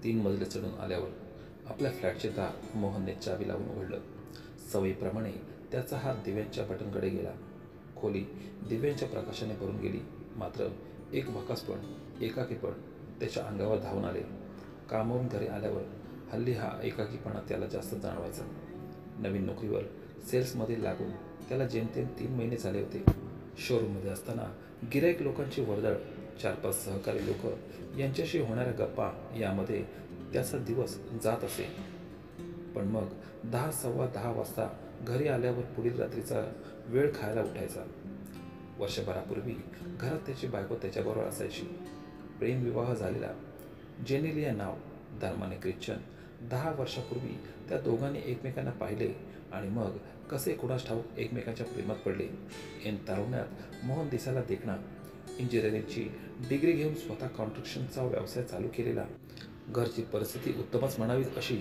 3 मजले चढून आल्यावर आपल्या फ्लॅटचे दार मोहनने चावी लावून उघडलं. सवयीप्रमाणे त्याचा हात दिव्यांच्या बटनकडे गेला. खोली दिव्यांच्या प्रकाशाने भरून गेली. मात्र एक भकासपण, एकाकीपण त्याच्या अंगावर धावून आले. कामावरून घरी आल्यावर हल्ली हा एकाकीपणा त्याला जास्त जाणवायचा. नवीन नोकरीवर सेल्समध्ये लागून त्याला जेमतेम 3 महिने झाले होते. शोरूममध्ये असताना गिराईक लोकांची वर्दळ, 4-5 सहकारी लोक यांच्याशी होणाऱ्या गप्पा यामध्ये त्याचा दिवस जात असे. पण मग 10, सव्वा 10 वाजता घरी आल्यावर पुढील रात्रीचा वेळ खायला उठायचा. वर्षभरापूर्वी घरात त्याची बायको त्याच्याबरोबर असायची. प्रेमविवाह झालेला. जेनेलिया नाव, धर्माने ख्रिश्चन. 10 वर्षापूर्वी त्या दोघांनी एकमेकांना पाहिले आणि मग कसे कुणास ठाऊक एकमेकांच्या प्रेमात पडले. ऐन तारुण्यात मोहन दिसायला देखणा. इंजिनिअरिंगची डिग्री घेऊन स्वतः कॉन्स्ट्रक्शनचा व्यवसाय चालू केलेला. घरची परिस्थिती उत्तमच म्हणावीत अशी.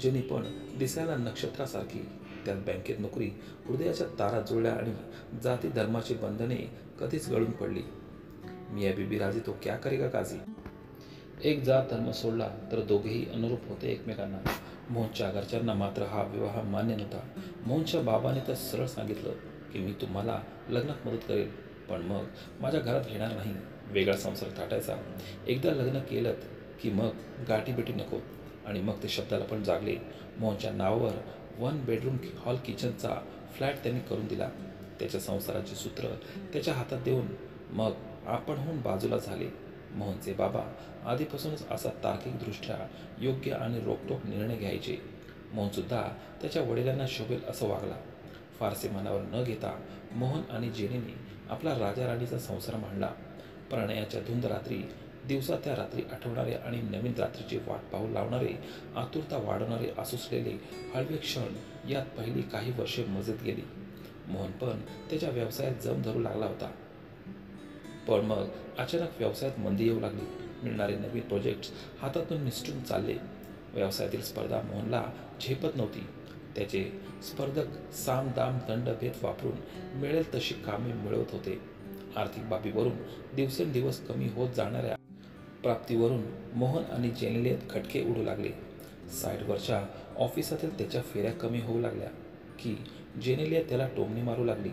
जेनी पण दिसायला नक्षत्रासारखी. त्यात बँकेत नोकरी. हृदयाच्या तारा जुळल्या आणि जाती धर्माची बंधने कधीच गळून पडली. मिया बीबी राजी तो क्या करेगा काजी. एक जात धर्म सोडला तर दोघेही अनुरूप होते एकमेकांना. मोहनच्या घरच्यांना मात्र हा विवाह मान्य नव्हता. मोहनच्या बाबाने तर सरळ सांगितलं की मी तुम्हाला लग्नात मदत करेल, पण मग माझ्या घरात घेणार नाही. वेगळा संसार थाटायचा. एकदा लग्न केलं की मग गाठीबिटी नको. आणि मग ते शब्दाला पण जागले. मोहनच्या नावावर 1 बेडरूम हॉल किचनचा फ्लॅट त्यांनी करून दिला. त्याच्या संसाराची सूत्र त्याच्या हातात देऊन मग आपणहून बाजूला झाले. मोहनचे बाबा आधीपासूनच असा तार्किकदृष्ट्या योग्य आणि रोखठोक निर्णय घ्यायचे. मोहनसुद्धा त्याच्या वडिलांना शोभेल असं वागला. फारसे मनावर न घेता मोहन आणि जेनीने आपला राजा-राणीचा संसार मांडला. प्रणयाच्या धुंद रात्री, दिवसा त्या रात्री आठवणारे आणि नवीन रात्रीची वाट पाहू लावणारे, आतुरता वाढवणारे आसुसलेले हळवे क्षण यात पहिली काही वर्षे मजेत गेली. मोहन पण त्याच्या व्यवसायात जम धरू लागला होता. पण मग अचानक व्यवसायात मंदी येऊ लागली. मिळणारे नवीन प्रोजेक्ट्स हातातून निसटून चालले. व्यवसायातील स्पर्धा मोहनला झेपत नव्हती. त्याचे स्पर्धक साम दाम दंडभेद वापरून मिळेल तशी कामे मिळवत होते. आर्थिक बाबीवरून दिवसेंदिवस कमी होत जाणाऱ्या प्राप्तीवरून मोहन आणि जेनेलियात खटके उडू लागले. साईडवरच्या ऑफिसातील त्याच्या फेऱ्या कमी होऊ लागल्या की जेनेलिया त्याला टोमणे मारू लागली.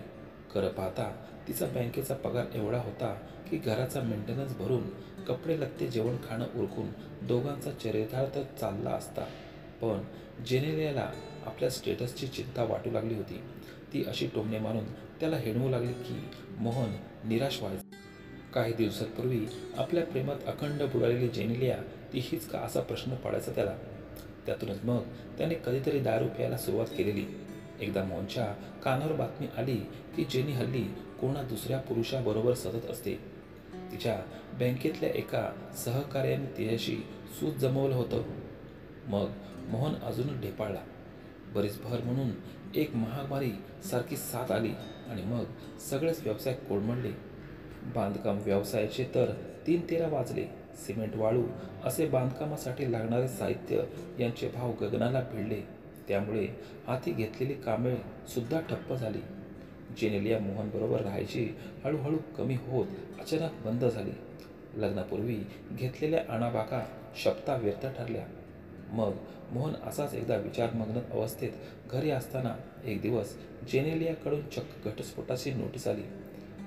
खरं पाहता तिचा बँकेचा पगार एवढा होता की घराचा मेंटेनन्स भरून, कपडे लत्ते जेवण खाणं उरकून दोघांचा चरितार्थ चालला असता. पण जेनेलियाला आपल्या स्टेटसची चिंता वाटू लागली होती. ती अशी टोमणे मारून त्याला हिणवू लागली की मोहन निराश व्हायचा. काही दिवसांपूर्वी आपल्या प्रेमात अखंड बुडालेली जेनेलिया ती हीच का असा प्रश्न पडायचा त्याला. त्यातूनच मग त्याने कधीतरी दारू प्यायला सुरुवात केलेली. एकदा मोहनच्या कानावर बातमी आली की जेनी हल्ली कोणा दुसऱ्या पुरुषाबरोबर सतत असते. तिच्या बँकेतल्या एका सहकार्याने तिच्याशी सूत जमवलं होतं. मग मोहन अजूनच ढेपाळला. बरीच भर म्हणून एक महामारी सारखी साथ आली आणि मग सगळेच व्यवसाय कोलमडले. बांधकाम व्यवसायाचे तर 3-13 वाजले. सिमेंट, वाळू असे बांधकामासाठी लागणारे साहित्य यांचे भाव गगनाला भिडले. त्यामुळे हाती घेतलेली कामे सुद्धा ठप्प झाली. जेनेलिया मोहनबरोबर राहायची हळूहळू कमी होत अचानक बंद झाली. लग्नापूर्वी घेतलेल्या आणाबाका शपथा व्यर्थ ठरल्या. मग मोहन असाच एकदा विचारमग्न अवस्थेत घरी असताना एक दिवस जेनेलियाकडून चक्क घटस्फोटाची नोटीस आली.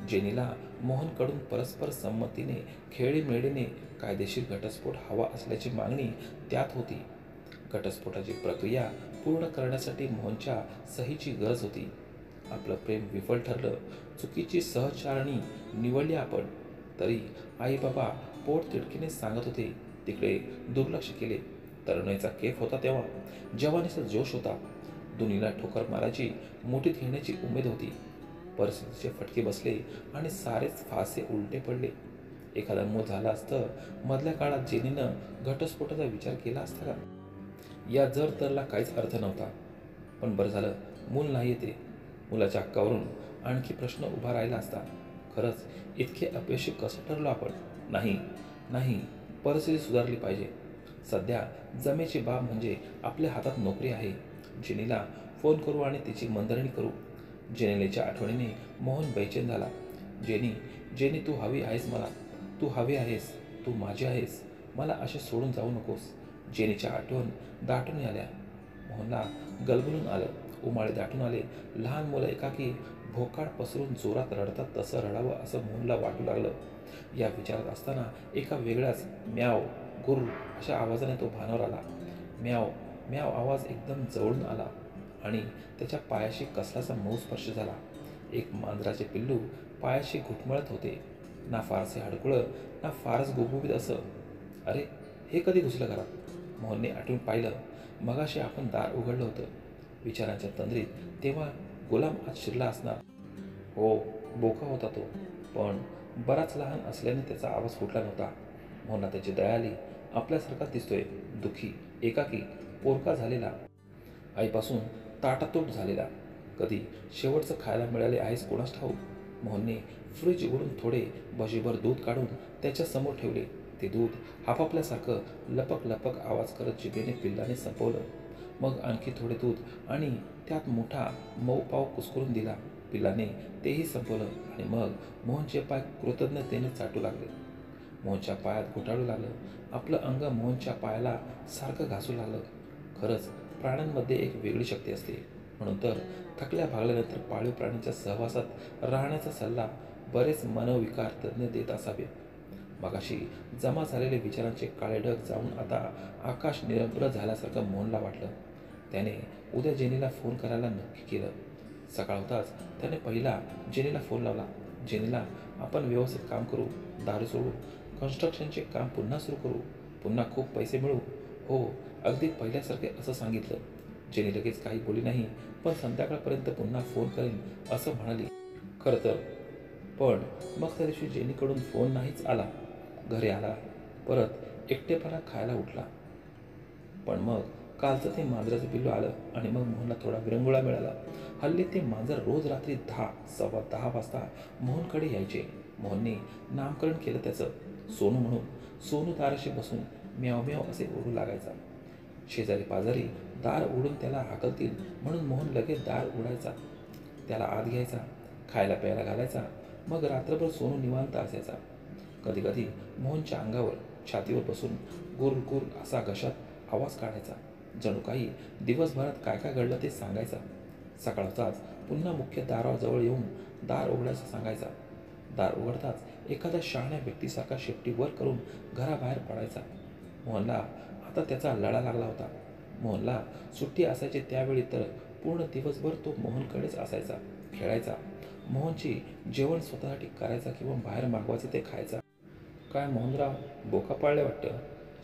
जेनीला मोहनकडून परस्पर संमतीने खेळीमेळीने कायदेशीर घटस्फोट हवा असल्याची मागणी त्यात होती. घटस्फोटाची प्रक्रिया पूर्ण करण्यासाठी मोहनच्या सहीची गरज होती. आपलं प्रेम विफल ठरलं. चुकीची सहचारणी निवडली आपण. तरी आई बाबा पोट तिडकीने सांगत होते. तिकडे दुर्लक्ष केले. तरुणाईचा केफ होता तेव्हा. जवानीचा जोश होता. दुनीला ठोकर मारायची, मुठीत घेण्याची उमेद होती. परिस्थितीचे फटके बसले आणि सारेच फासे उलटे पडले. एखादं मूल झालं असतं. मधल्या काळात जेनीनं घटस्फोटाचा विचार केला असता का? या जर तरला काहीच अर्थ नव्हता. पण बरं झालं मूल नाही ते. मुलाच्या हक्कावरून आणखी प्रश्न उभा राहिला असता. खरंच इतके अपयशी कसं ठरलो आपण? नाही, परिस्थिती सुधारली पाहिजे. सध्या जमेची बाब म्हणजे आपल्या हातात नोकरी आहे. जेनीला फोन करू आणि तिची मनधरणी करू. जेनेलियाच्या आठवणीने मोहन बेचैन झाला. जेनी तू हवी आहेस मला. तू हवी आहेस. तू माझी आहेस. मला असे सोडून जाऊ नकोस. जेनीच्या आठवण दाटून आल्या. मोहनला गलबलून आलं, उमाळे दाटून आले. लहान मुलं एकाकी भोकाड पसरून जोरात रडतात तसं रडावं असं मोहनला वाटू लागलं. या विचारात असताना एका वेगळ्याच म्याव गुर्र अशा आवाजाने तो भानावर आला. म्याव म्याव आवाज एकदम जवळून आला आणि त्याच्या पायाशी कसलाचा मऊ स्पर्श झाला. एक मांजराचे पिल्लू पायाशी घुटमळत होते. ना फारसे हडकुळं, ना फारच गुबगुबीत असं. अरे, हे कधी घुसलं घरात? मोहनने आठवून पाहिलं. मगाशी आपण दार उघडलं होतं. विचारांच्या तंद्रीत तेव्हा गुलाम आत शिरला असणार. हो, बोका होता तो, पण बराच लहान असल्याने त्याचा आवाज फुटला नव्हता. मोहनला त्याची दया आली. आपल्यासारखा दिसतोय, दुःखी, एकाकी, पोरका झालेला, आईपासून ताटातूट झालेला. कधी शेवटचं खायला मिळाले आहेस कोणास ठाऊक. मोहनने फ्रीज उघडून थोडे भजीभर दूध काढून त्याच्या समोर ठेवले. ते दूध हापापल्यासारखं लपक लपक आवाज करत जिभेने पिल्लाने संपवलं. मग आणखी थोडे दूध आणि त्यात मोठा मऊ पाव कुस्करून दिला. पिल्लाने तेही संपवलं आणि मग मोहनचे पाय कृतज्ञतेने चाटू लागले. मोहनच्या पायात घुटाळू लागलं. आपलं अंग मोहनच्या पायाला सारखं घासू लागलं. खरंच प्राण्यांमध्ये एक वेगळी शक्ती असते. म्हणून तर थकल्या भागल्यानंतर पाळीव प्राण्यांच्या सहवासात राहण्याचा सल्ला बरेच मनोविकार तज्ज्ञ देत असावे. मगाशी जमा झालेले विचारांचे काळे ढग जाऊन आता आकाश निरभ्र झाल्यासारखं मोहनला वाटलं. त्याने उद्या जेनीला फोन करायला नक्की केलं. सकाळ होताच त्याने पहिला जेनीला फोन लावला. जेनीला, आपण व्यवस्थित काम करू, दारू सोडू, कन्स्ट्रक्शनचे काम पुन्हा सुरू करू, पुन्हा खूप पैसे मिळू. हो, अगदी पहिल्यासारखे असं सांगितलं. जेनी लगेच काही बोलली नाही, पण संध्याकाळपर्यंत पुन्हा फोन करेन असं म्हणाली. खरं तर पण मग त्या दिवशी जेनीकडून फोन नाहीच आला. घरी आला, परत एकटेपणा खायला उठला. पण मग कालचं ते मांजराचं पिल्लू आलं आणि मग मोहनला थोडा विरंगुळा मिळाला. हल्ली ते मांजर रोज रात्री 10, 10:15 वाजता मोहनकडे यायचे. मोहनने नामकरण केलं त्याचं, सोनू म्हणून. सोनू दाराशी बसून म्याव म्याव असे ओरडू लागायचा. शेजारी पाजारी दार उघडून त्याला हाकलतील म्हणून मोहन लगेच दार उघडायचा, त्याला आत घ्यायचा, खायला प्यायला घालायचा. मग रात्रभर सोनू निवांत असायचा. कधी कधी मोहनच्या अंगावर, छातीवर बसून गुर गुर असा घशात आवाज काढायचा, जणू काही दिवसभरात काय काय घडलं ते सांगायचा. सकाळचाच पुन्हा मुख्य दाराजवळ येऊन दार उघडायचं सांगायचा. दार उघडताच एखाद्या शहाण्या व्यक्तीसारखा शेपटी वर करून घराबाहेर पडायचा. मोहनला आता त्याचा लळा लागला होता. मोहनला सुट्टी असायची त्यावेळी तर पूर्ण दिवसभर तो मोहनकडेच असायचा, खेळायचा. मोहनची जेवण स्वतःसाठी करायचा किंवा बाहेर मागवायचे ते खायचा. काय मोहनराव, बोका पाळले वाटतं,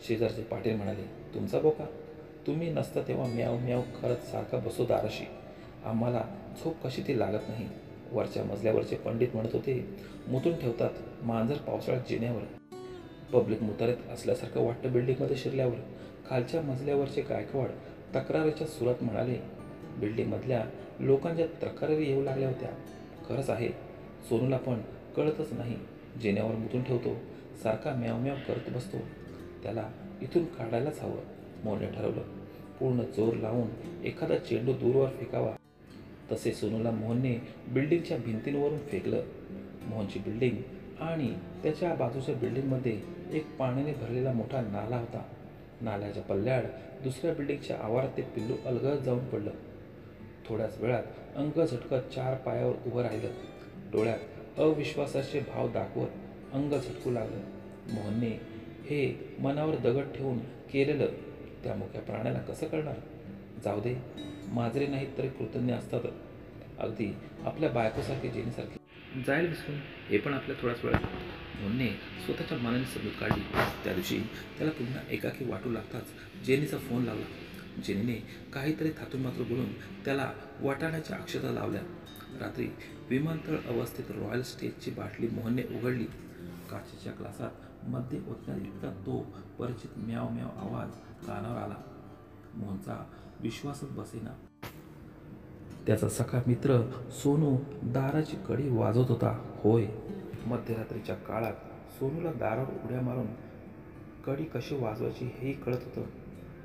शेजारचे पाटील म्हणाले. तुमचा बोका? तुम्ही नसता तेव्हा म्याव म्याव करत सारखा बसतो दाराशी. आम्हाला झोप कशी ती लागत नाही. वरच्या मजल्यावरचे पंडित म्हणत होते, मुतून ठेवतात मांजर पावसाळ्यात जिन्यावर. पब्लिक मुतारीत असल्यासारखं वाटतं बिल्डिंगमध्ये शिरल्यावर. खालच्या मजल्यावरचे गायकवाड तक्रारीच्या सुरात म्हणाले. बिल्डिंगमधल्या लोकांच्या तक्रारी येऊ लागल्या होत्या. खरंच आहे, सोनूला पण कळतच नाही. जिन्यावर मुतून ठेवतो, सारखा म्याव म्याव करत बसतो. त्याला इथून काढायलाच हवं. मोहनने ठरवलं. पूर्ण जोर लावून एखादा चेंडू दूरवर फेकावा. तसे सोनूला मोहनने बिल्डिंगच्या भिंतींवरून फेकलं. मोहनची बिल्डिंग आणि त्याच्या बाजूच्या बिल्डिंगमध्ये एक पाण्याने भरलेला मोठा नाला होता. नाल्याच्या पल्ल्याड दुसऱ्या बिल्डिंगच्या आवारात ते पिल्लू अलगद जाऊन पडलं. थोड्याच वेळात अंग झटकत 4 पायावर उभं राहिलं. डोळ्यात अविश्वासाचे भाव दाखवत अंग झटकू लागलं. मोहनने हे मनावर दगड ठेवून केलेलं त्या मुक्या प्राण्याला कसं कळणार? जाऊ दे, मांजरे नाहीत तरी कृतज्ञ असतात. अगदी आपल्या बायकोसारखी, जेनीसारखी. जाईल विसरून, हे पण आपल्या थोड्याच वेळात. मोहनने स्वतःच्या मनाने समजूत काढली. त्या दिवशी त्याला पुन्हा एकाकी वाटू लागताच जेनीचा फोन लावला. जेनीने काहीतरी थातून मात्र बोलून त्याला वाटाण्याच्या अक्षता लावल्या. रात्री विमानतळ अवस्थेत रॉयल स्टेजची बाटली मोहनने उघडली. काचेच्या ग्लासात मद्य ओतण्यात इतका तो परिचित म्याव म्याव आवाज कानावर आला. मोहनचा विश्वासच बसेना. त्याचा सखा मित्र सोनू दाराची कडी वाजवत होता. होय, मध्यरात्रीच्या काळात सोनूला दारावर उड्या मारून कडी कशी वाजवायची हेही कळत होतं.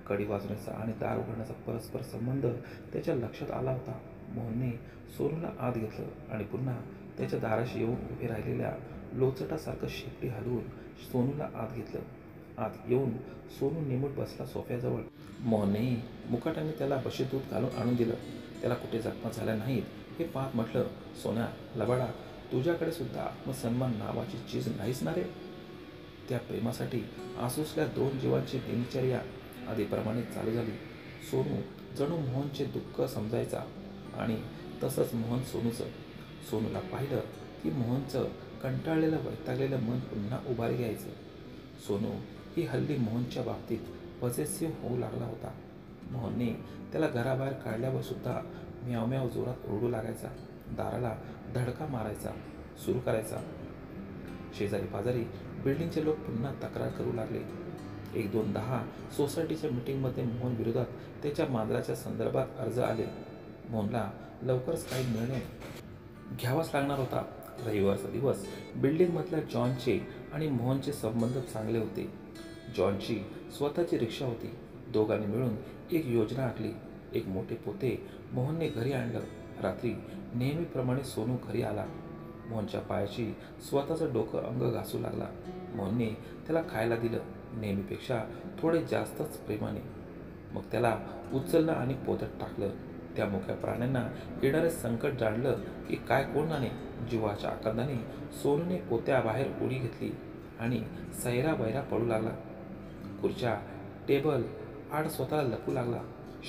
कडी वाजवण्याचा आणि दार उघडण्याचा परस्पर संबंध त्याच्या लक्षात आला होता. मोहनने सोनूला आत घेतलं आणि पुन्हा त्याच्या दाराशी येऊन उभे राहिलेल्या लोचटासारखं शेपटी हलवून सोनूला आत घेतलं. आत येऊन सोनू निमूट बसला सोफ्याजवळ. मोहननेही मुकाट्याने त्याला बशी दूध घालून आणून दिलं. त्याला कुठे जखमा झाल्या नाहीत हे पाहत म्हटलं, सोन्या लबाडा, तुझ्याकडे सुद्धा आत्मसन्मान नावाची चीज नाहीच ना रे. त्या प्रेमासाठी आसुसल्या दोन जीवांची दिनचर्या आधीप्रमाणे चालू झाली. सोनू जणू मोहनचे दुःख समजायचा आणि तसंच मोहन सोनूचं. सोनूला पाहिलं की मोहनचं कंटाळलेलं वैतागलेलं मन पुन्हा उभारी घ्यायचं. सोनू ही हल्ली मोहनच्या बाबतीत पॉझेसिव्ह होऊ लागला होता. मोहनने त्याला घराबाहेर काढल्यावर सुद्धा म्याव म्याव जोरात ओरडू लागायचा, दाराला धडका मारायचा, सुरू करायचा. शेजारी पाजारी बिल्डिंगचे लोक पुन्हा तक्रार करू लागले. 1-2-10 सोसायटीच्या मीटिंगमध्ये मोहन विरोधात त्याच्या मांजराच्या संदर्भात अर्ज आले. मोहनला लवकरच काही निर्णय घ्यावाच लागणार होता. रविवारचा दिवस. बिल्डिंगमधल्या जॉनचे आणि मोहनचे संबंध चांगले होते. जॉनची स्वतःची रिक्षा होती. दोघांनी मिळून एक योजना आखली. एक मोठे पोते मोहनने घरी आणलं. रात्री नेहमीप्रमाणे सोनू घरी आला. मोहनच्या पायाची स्वतःचं डोकं अंग घासू लागला. मोहनने त्याला खायला दिलं, नेहमीपेक्षा थोडे जास्तच प्रेमाने. मग त्याला उचललं आणि पोत्यात टाकलं. त्या मोठ्या प्राण्यांना येणारे संकट जाणलं की काय कोण जाणे. जीवाच्या आकांताने सोनूने पोत्याबाहेर उडी घेतली आणि सैराबैरा पडू लागला. खुर्च्या टेबल आड स्वतःला लपू लागला.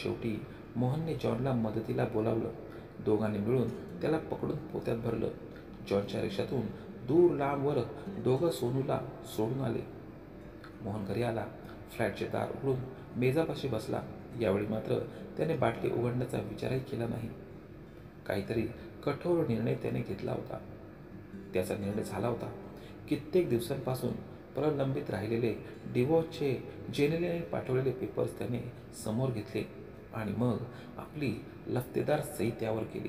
शेवटी मोहनने जॉनला मदतीला बोलावलं. दोघांनी मिळून त्याला पकडून पोत्यात भरलं. जॉनच्या रिक्षातून दूर लांबवर दोघं सोनूला सोडून आले. मोहन घरी आला. फ्लॅटचे दार उघडून मेजापाशी बसला. यावेळी मात्र त्याने बाटली उघडण्याचा विचारही केला नाही. काहीतरी कठोर निर्णय त्याने घेतला होता. त्याचा निर्णय झाला होता. कित्येक दिवसांपासून प्रलंबित राहिलेले डिवोर्सचे जेनेलियाने पाठवलेले पेपर्स त्याने समोर घेतले आणि मग आपली लफतेदार सही त्यावर केली.